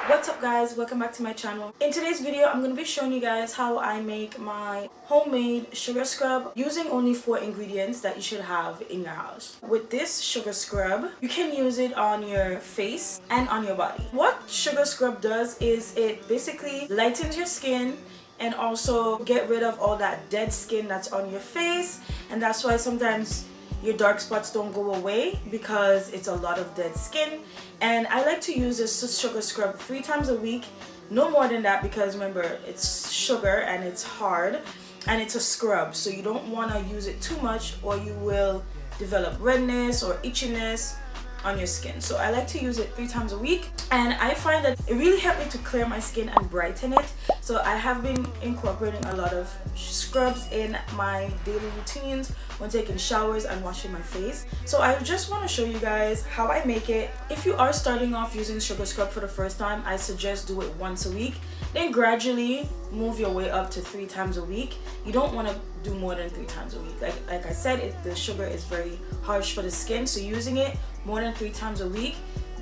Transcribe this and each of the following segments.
What's up guys, welcome back to my channel. In today's video I'm going to be showing you guys how I make my homemade sugar scrub using only 4 ingredients that you should have in your house. With this sugar scrub you can use it on your face and on your body. What sugar scrub does is it basically lightens your skin and also get rid of all that dead skin that's on your face, and that's why sometimes your dark spots don't go away because it's a lot of dead skin. And I like to use this sugar scrub 3 times a week, no more than that, because remember it's sugar and it's hard and it's a scrub, so you don't want to use it too much or you will develop redness or itchiness on your skin. So I like to use it 3 times a week, and I find that it really helped me to clear my skin and brighten it. So I have been incorporating a lot of scrubs in my daily routines when taking showers and washing my face. So I just want to show you guys how I make it. If you are starting off using sugar scrub for the first time, I suggest do it once a week, then gradually move your way up to 3 times a week. You don't want to do more than 3 times a week. Like I said, the sugar is very harsh for the skin, so using it more than 3 times a week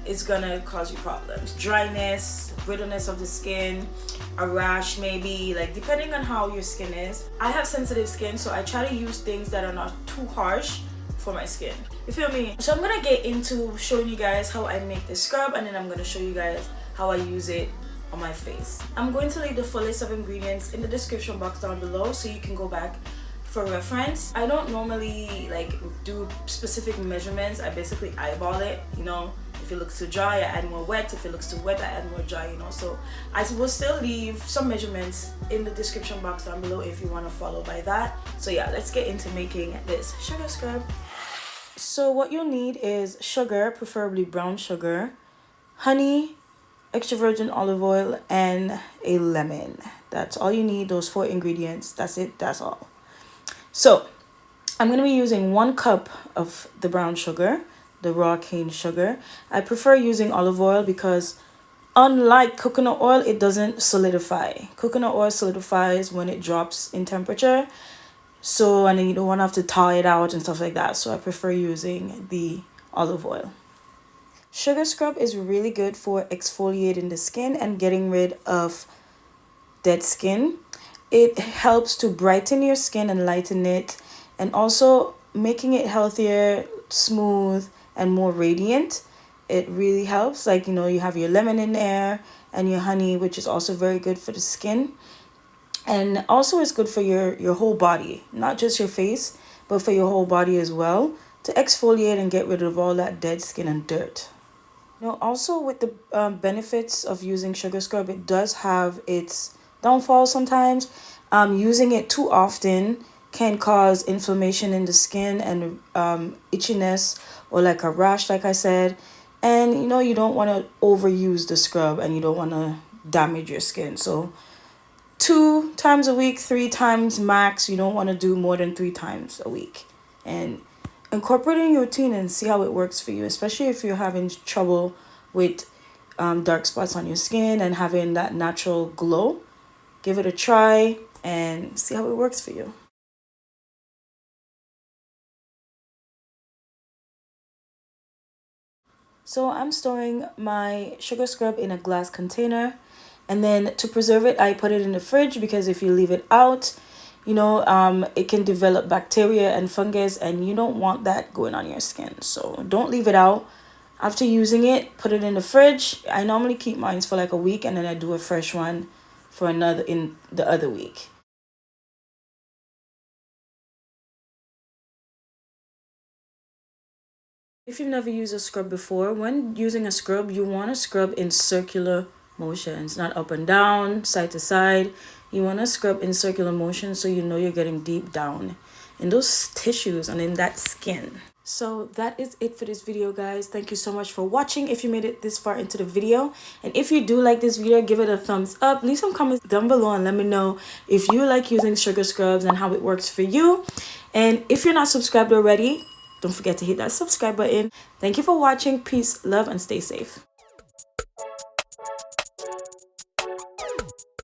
is gonna cause you problems. Dryness, brittleness of the skin, a rash maybe, like depending on how your skin is. I have sensitive skin, so I try to use things that are not too harsh for my skin. You feel me? So I'm gonna get into showing you guys how I make this scrub, and then I'm gonna show you guys how I use it on my face. I'm going to leave the full list of ingredients in the description box down below so you can go back for reference. I don't normally like do specific measurements. I basically eyeball it, you know. If it looks too dry, I add more wet. If it looks too wet, I add more dry, you know. So I will still leave some measurements in the description box down below if you want to follow by that. So yeah, let's get into making this sugar scrub. So what you'll need is sugar, preferably brown sugar, honey, extra virgin olive oil, and a lemon. That's all you need, those 4 ingredients. That's it, that's all. So I'm going to be using 1 cup of the brown sugar, the raw cane sugar. I prefer using olive oil because unlike coconut oil, it doesn't solidify. Coconut oil solidifies when it drops in temperature, so, and then you don't want to have to thaw it out and stuff like that. So I prefer using the olive oil. Sugar scrub is really good for exfoliating the skin and getting rid of dead skin. It helps to brighten your skin and lighten it, and also making it healthier, smooth, and more radiant. It really helps. Like, you know, you have your lemon in there and your honey, which is also very good for the skin. And also it's good for your whole body, not just your face, but for your whole body as well, to exfoliate and get rid of all that dead skin and dirt. Now, also with the benefits of using sugar scrub, it does have its downfalls sometimes. Using it too often can cause inflammation in the skin and itchiness or like a rash, like I said. And you know, you don't want to overuse the scrub and you don't want to damage your skin. So 2 times a week, 3 times max. You don't want to do more than 3 times a week. And incorporate it in your routine and see how it works for you, especially if you're having trouble with dark spots on your skin and having that natural glow. Give it a try and see how it works for you. So I'm storing my sugar scrub in a glass container, and then to preserve it, I put it in the fridge because if you leave it out, you know, it can develop bacteria and fungus, and you don't want that going on your skin. So don't leave it out. After using it, put it in the fridge. I normally keep mine for like a week, and then I do a fresh one for another in the other week. If you've never used a scrub before, when using a scrub, you want to scrub in circular motions, not up and down, side to side. You want to scrub in circular motion so you know you're getting deep down in those tissues and in that skin. So that is it for this video, guys. Thank you so much for watching if you made it this far into the video. And if you do like this video, give it a thumbs up. Leave some comments down below and let me know if you like using sugar scrubs and how it works for you. And if you're not subscribed already, don't forget to hit that subscribe button. Thank you for watching. Peace, love, and stay safe.